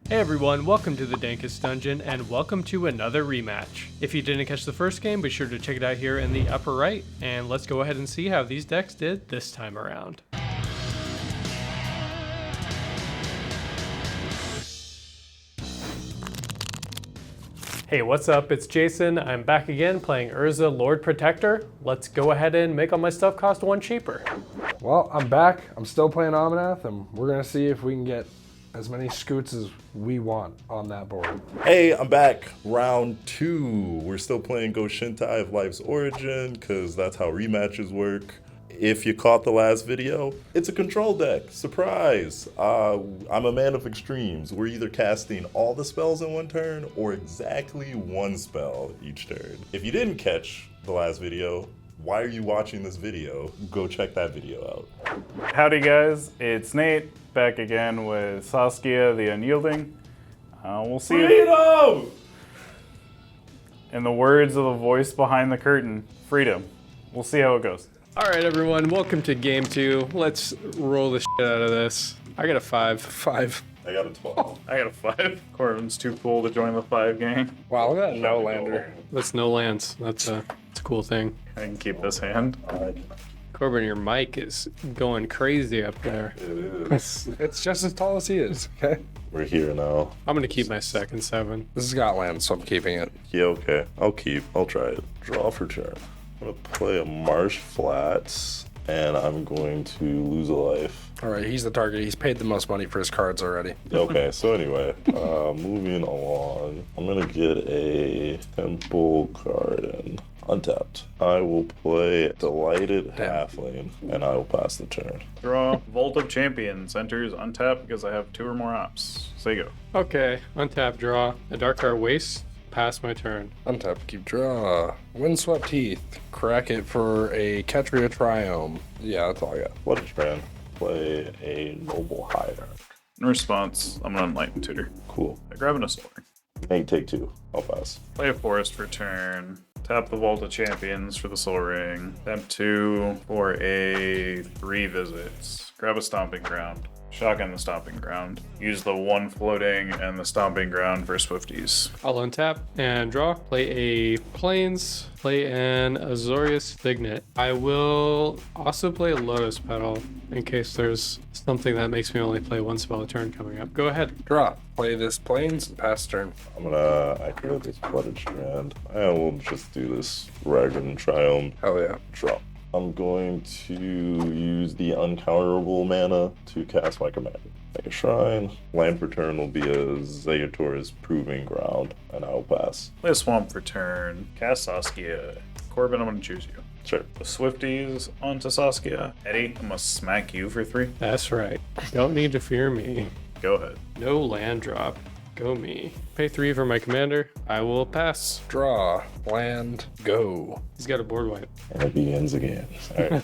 Hey everyone, welcome to the Dankest Dungeon, and welcome to another rematch. If you didn't catch the first game, be sure to check it out here in the upper right, and let's go ahead and see how these decks did this time around. Hey, what's up? It's Jason. I'm back again playing Urza, Lord Protector. Let's go ahead and make all my stuff cost one cheaper. Well, I'm back. I'm still playing Omnath, and we're going to see if we can get as many scoots as we want on that board. Hey, I'm back. Round 2. We're still playing Go-Shintai of Life's Origin, because that's how rematches work. If you caught the last video, it's a control deck. Surprise! I'm a man of extremes. We're either casting all the spells in one turn, or exactly one spell each turn. If you didn't catch the last video, why are you watching this video? Go check that video out. Howdy guys, it's Nate, back again with Saskia, the Unyielding. We'll see. Freedom! In the words of the voice behind the curtain, freedom. We'll see how it goes. All right, everyone, welcome to game 2. Let's roll the shit out of this. I got a 5. 5. I got a 12. I got a 5. Corbin's too cool to join the 5 gang. Wow, look at that no lander. That's no lands. That's a cool thing. I can keep this hand. Corbin, your mic is going crazy up there. It's just as tall as he is, okay? We're here now. I'm gonna keep my second 7. This has got land, so I'm keeping it. Yeah, okay. I'll try it. Draw for turn. I'm gonna play a Marsh Flats, and I'm going to lose a life. All right, he's the target. He's paid the most money for his cards already. Okay, so anyway, moving along. I'm gonna get a Temple card in. Untapped. I will play Delighted Halfling, and I will pass the turn. Draw. Vault of Champions. Enters untapped because I have 2 or more ops. Say go. Okay, untap, draw. A dark card waste. Pass my turn. Untap, keep draw. Windswept Heath. Crack it for a Ketria Triome. Yeah, that's all I got. What a trend. Play a Noble Hierarch. In response, I'm gonna Enlighten Tutor. Cool. I grab an Assault. Nate, take 2. I'll pass. Play a Forest for turn. Tap the Vault of Champions for the Soul Ring. Tap 2 for a 3 visits. Grab a Stomping Ground. Shotgun the Stomping Ground. Use the 1 floating and the Stomping Ground for Swifties. I'll untap and draw. Play a Plains. Play an Azorius Signet. I will also play a Lotus Petal in case there's something that makes me only play 1 spell a turn coming up. Go ahead. Draw. Play this Plains and pass turn. I'm gonna activate this Flooded Strand. I will just do this Ragran Triumph. Hell yeah. Draw. I'm going to use the uncounterable mana to cast my command. Make a shrine. Land for turn will be a Zayator's Proving Ground, and I will pass. Play a Swamp for turn. Cast Saskia. Corbin, I'm gonna choose you. Sure. The Swifties onto Saskia. Eddie, I'm gonna smack you for 3. That's right. Don't need to fear me. Go ahead. No land drop. Go me. Pay 3 for my commander. I will pass. Draw. Land. Go. He's got a board wipe. And it begins again. Alright.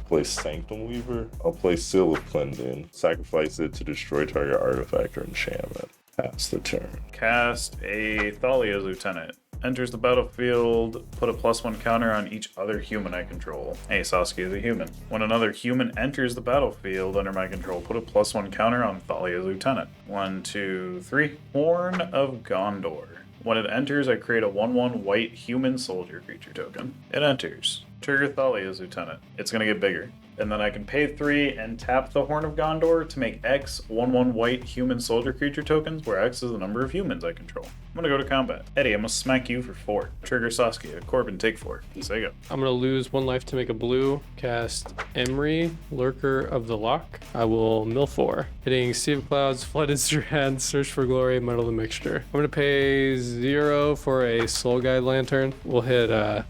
Play Sanctum Weaver. I'll play Seal of Cleansing. Sacrifice it to destroy target artifact or enchantment. Pass the turn. Cast a Thalia's Lieutenant. Enters the battlefield, put a +1 counter on each other human I control. Hey, Saskia is a human. When another human enters the battlefield under my control, put a +1 counter on Thalia's Lieutenant. 1, 2, 3. Horn of Gondor. When it enters, I create a 1/1 white human soldier creature token. It enters. Trigger Thalia's Lieutenant. It's gonna get bigger. And then I can pay 3 and tap the Horn of Gondor to make X 1/1 white human soldier creature tokens, where X is the number of humans I control. I'm gonna go to combat. Eddie, I'm gonna smack you for 4. Trigger Saskia. Corbin, take 4. Say go. I'm gonna lose 1 life to make a blue. Cast Emery, Lurker of the Lock. I will mill 4. Hitting Sea of Clouds, Flooded Strand, Search for Glory, Muddle the Mixture. I'm gonna pay 0 for a Soul Guide Lantern. We'll hit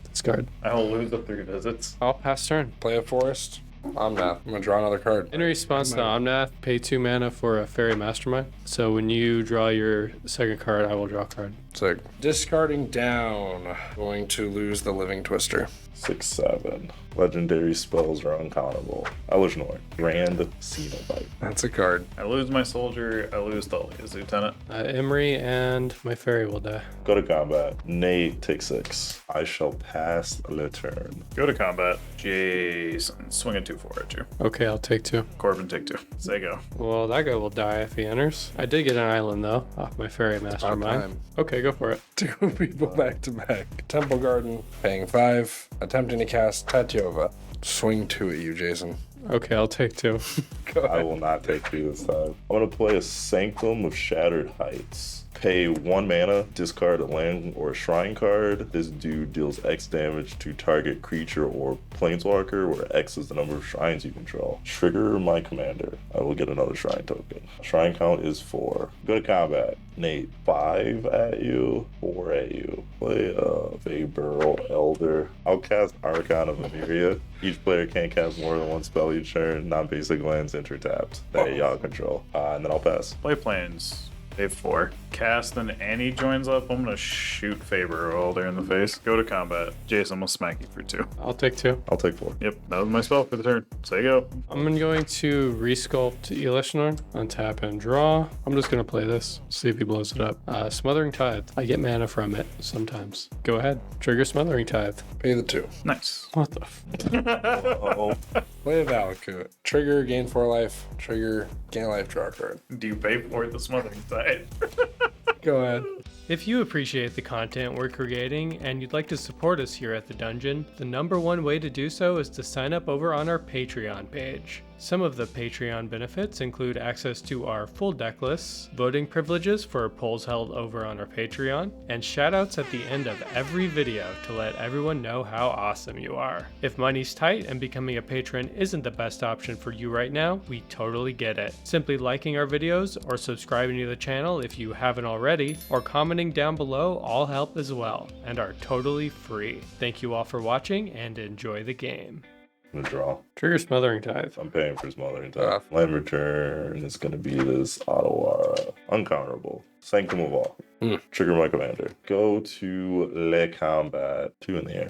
discard. I will lose the 3 visits. I'll pass turn. Play a Forest. Omnath. I'm gonna draw another card. In response to Omnath, pay 2 mana for a Fairy Mastermind. So when you draw your second card, I will draw a card. Sick. Discarding down. Going to lose the Living Twister. 6, 7. Legendary spells are uncountable. Elish Norn. Grand Cenobite. That's a card. I lose my soldier. I lose Thalia's Lieutenant. Emery and my Fairy will die. Go to combat. Nate, take 6. I shall pass the turn. Go to combat. Jason, swing a 2 2/4 at you. Okay, I'll take 2. Corbin, take 2. Say go. Well, that guy will die if he enters. I did get an island, though, off my fairy mastermind. time. Okay, go for it. 2 people back to back. Temple Garden, paying 5. Attempting to cast Tatyova. Swing 2 at you, Jason. Okay, I'll take 2. Go I ahead. will not take 2 this time. I'm gonna play a Sanctum of Shattered Heights. Pay 1 mana, discard a land or a shrine card. This dude deals X damage to target creature or planeswalker, where X is the number of shrines you control. Trigger my commander. I will get another shrine token. Shrine count is 4. Go to combat. Nate, 5 at you, 4 at you. Play Vayburl Elder. I'll cast Archon of Emeria. Each player can't cast more than 1 spell each turn. Non-basic lands enter tapped that y'all control. And then I'll pass. Play planes. Phase 4. Cast, and Annie joins up. I'm gonna shoot Faber Elder in the face. Go to combat. Jason will smack you for 2. I'll take 2. I'll take 4. Yep, that was my spell for the turn. Say go. I'm going to resculpt Elishnorn, untap and draw. I'm just going to play this, see if he blows it up. Smothering Tithe. I get mana from it sometimes. Go ahead. Trigger Smothering Tithe. Pay the 2. Nice. What the f? Uh-oh. Play a Valakut. Trigger, gain 4 life. Trigger, gain a life, draw a card. Do you pay for the smothering side? Go ahead. If you appreciate the content we're creating and you'd like to support us here at the Dungeon, the #1 way to do so is to sign up over on our Patreon page. Some of the Patreon benefits include access to our full deck lists, voting privileges for polls held over on our Patreon, and shoutouts at the end of every video to let everyone know how awesome you are. If money's tight and becoming a patron isn't the best option for you right now, we totally get it. Simply liking our videos or subscribing to the channel if you haven't already, or commenting down below all help as well, and are totally free. Thank you all for watching and enjoy the game. I'm gonna draw. Trigger Smothering Tithe. I'm paying for Smothering Tithe. Land return is gonna be this Ottawa uncounterable. Sanctum of All. Trigger my commander. Go to Le Combat. 2 in the air.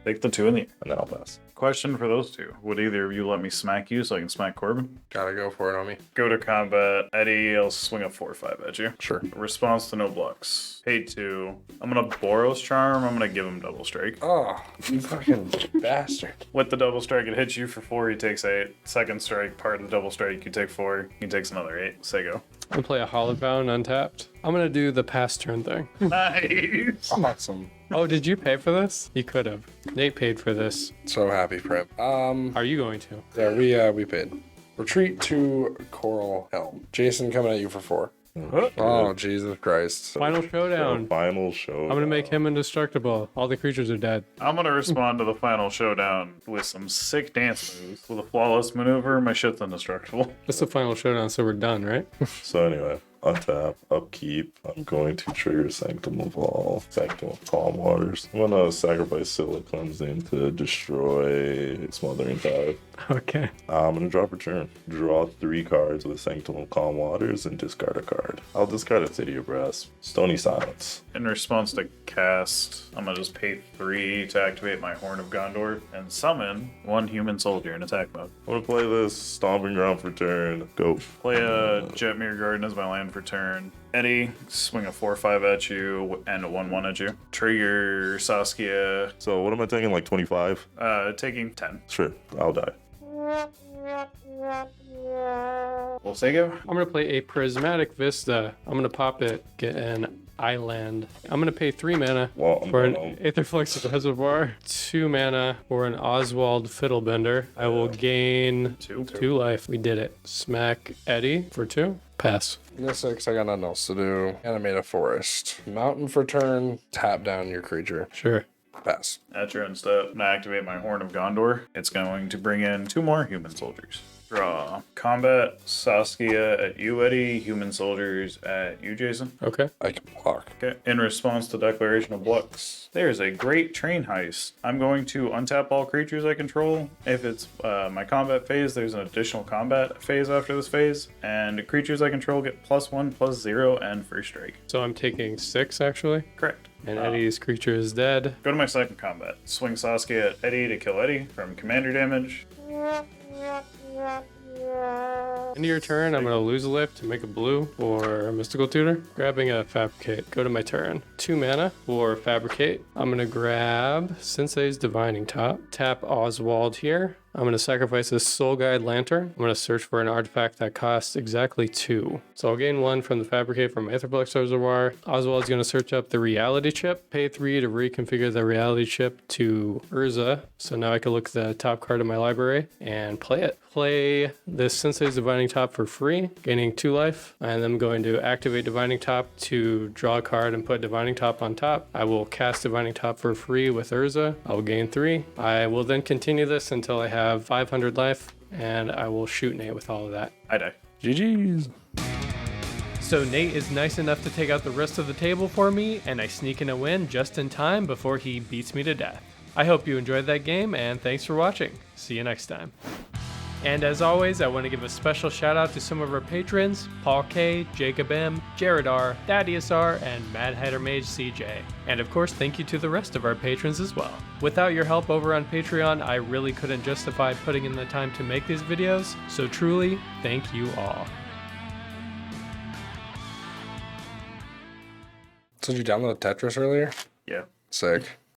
Take the 2 in the air. And then I'll pass. Question for those two. Would either of you let me smack you so I can smack Corbin? Gotta go for it on me. Go to combat. Eddie, I'll swing a 4/5 at you. Sure. Response to no blocks. Pay 2. I'm gonna Boros Charm. I'm gonna give him double strike. Oh, you fucking bastard. With the double strike, it hits you for 4. He takes 8. Second strike, part of the double strike, you take 4. He takes another 8. Say go. I'm gonna play a Hallowed Bound untapped. I'm gonna do the pass turn thing. Nice. Awesome. Oh, did you pay for this? You could have. Nate paid for this. So happy for him. Are you going to? Yeah, we paid. Retreat to Coral Helm. Jason coming at you for 4. Oh, Jesus Christ. Final showdown. Final show. I'm gonna make him indestructible. All the creatures are dead. I'm gonna respond to the final showdown with some sick dance moves. With a flawless maneuver, my shit's indestructible. That's the final showdown, so we're done, right? So anyway, untap, upkeep. I'm going to trigger Sanctum of All, Sanctum of Calm Waters. I'm gonna sacrifice Scylla Cleansing to destroy Smothering Tithe. Okay. I'm gonna drop return. Draw 3 cards with Sanctum of Calm Waters and discard a card. I'll discard a City of Brass. Stony Silence. In response to cast, I'm gonna just pay 3 to activate my Horn of Gondor and summon 1 human soldier in attack mode. I'm gonna play this Stomping Ground for turn. Go. Play a Jetmere Garden as my land for turn. Eddie, swing a 4/5 at you and a 1/1 at you. Trigger Saskia, So what am I taking, like 25? taking 10. Sure, I'll die. We'll say go. I'm gonna play a Prismatic Vista. I'm gonna pop it, get an island. I'm gonna pay 3 mana Well, I'm for an going home. Aetherflux Reservoir, 2 mana for an Oswald Fiddlebender. I will gain 2 life. We did it. Smack Eddie for 2. Pass. This 6, I got nothing else to do. Animate a forest. Mountain for turn. Tap down your creature. Sure. Pass. At your end step, I'm gonna activate my Horn of Gondor. It's going to bring in 2 more human soldiers. Draw. Combat Saskia at you, Eddie. Human soldiers at you, Jason. Okay. I can block. Okay. In response to Declaration of Lux, there's a great train heist. I'm going to untap all creatures I control. If it's my combat phase, there's an additional combat phase after this phase, and creatures I control get +1, +0, and free strike. So I'm taking 6 actually. Correct. And Eddie's creature is dead. Go to my second combat. Swing Saskia at Eddie to kill Eddie from commander damage. End of your turn, I'm going to lose a lift to make a blue or a Mystical Tutor. Grabbing a Fabricate. Go to my turn. 2 mana for Fabricate. I'm going to grab Sensei's Divining Top. Tap Oswald here. I'm going to sacrifice this Soul Guide Lantern. I'm going to search for an artifact that costs exactly 2. So I'll gain 1 from the Fabricate from Aetherplex Reservoir. Oswald's going to search up the Reality Chip. Pay 3 to reconfigure the Reality Chip to Urza. So now I can look at the top card of my library and play it. Play this Sensei's Divining Top for free, gaining 2 life. And I'm going to activate Divining Top to draw a card and put Divining Top on top. I will cast Divining Top for free with Urza. I will gain 3. I will then continue this until I have 500 life, and I will shoot Nate with all of that. I die. GG's. So Nate is nice enough to take out the rest of the table for me, and I sneak in a win just in time before he beats me to death. I hope you enjoyed that game, and thanks for watching. See you next time. And as always, I want to give a special shout out to some of our patrons, Paul K, Jacob M, Jared R, Thaddeus R, and Mad Hatter Mage CJ. And of course, thank you to the rest of our patrons as well. Without your help over on Patreon, I really couldn't justify putting in the time to make these videos, so truly, thank you all. So did you download Tetris earlier? Yeah. Sick.